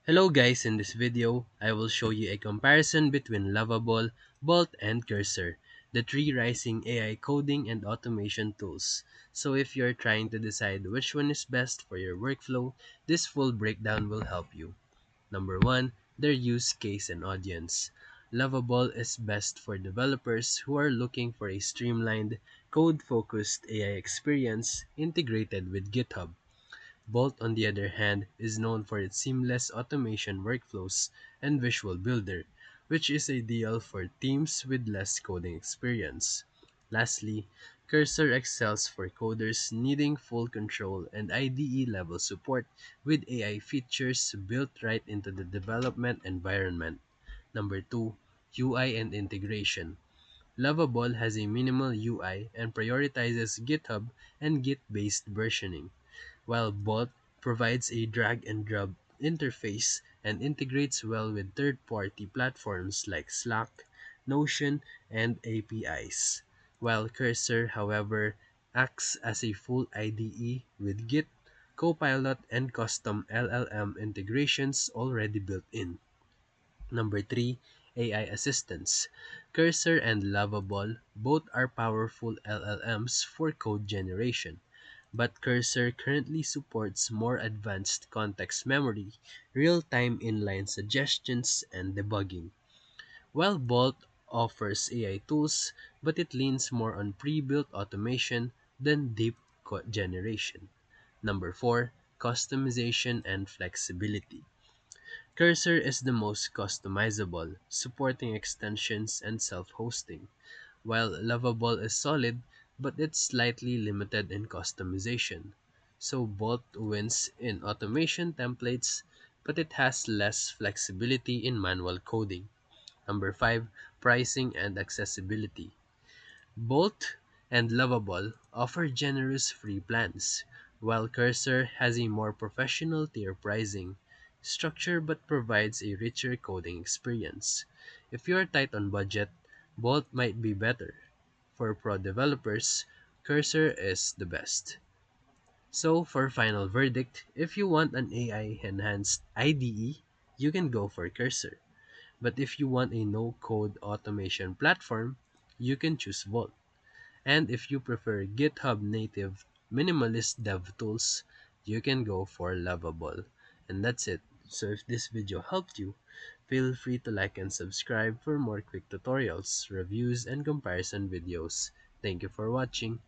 Hello guys, in this video, I will show you a comparison between Lovable, Bolt, and Cursor, the three rising AI coding and automation tools. So if you're trying to decide which one is best for your workflow, this full breakdown will help you. Number 1, their use case and audience. Lovable is best for developers who are looking for a streamlined, code-focused AI experience integrated with GitHub. Bolt, on the other hand, is known for its seamless automation workflows and visual builder, which is ideal for teams with less coding experience. Lastly, Cursor excels for coders needing full control and IDE level support with AI features built right into the development environment. Number 2, UI and integration. Lovable has a minimal UI and prioritizes GitHub and Git-based versioning, while Bolt provides a drag-and-drop interface and integrates well with third-party platforms like Slack, Notion, and APIs. While Cursor, however, acts as a full IDE with Git, Copilot, and custom LLM integrations already built in. Number 3, AI assistants. Cursor and Lovable both are powerful LLMs for code generation, but Cursor currently supports more advanced context memory, real-time inline suggestions, and debugging. While Bolt offers AI tools, but it leans more on pre-built automation than deep code generation. Number 4, customization and flexibility. Cursor is the most customizable, supporting extensions and self-hosting, while Lovable is solid, but it's slightly limited in customization. So Bolt wins in automation templates, but it has less flexibility in manual coding. Number 5, pricing and accessibility. Bolt and Lovable offer generous free plans, while Cursor has a more professional tier pricing structure but provides a richer coding experience. If you are tight on budget, Bolt might be better. For pro developers, Cursor is the best. So for final verdict, if you want an AI enhanced IDE, you can go for Cursor. But if you want a no-code automation platform, you can choose Bolt. And if you prefer GitHub native minimalist dev tools, you can go for Lovable. And that's it. So if this video helped you, feel free to like and subscribe for more quick tutorials, reviews, and comparison videos. Thank you for watching.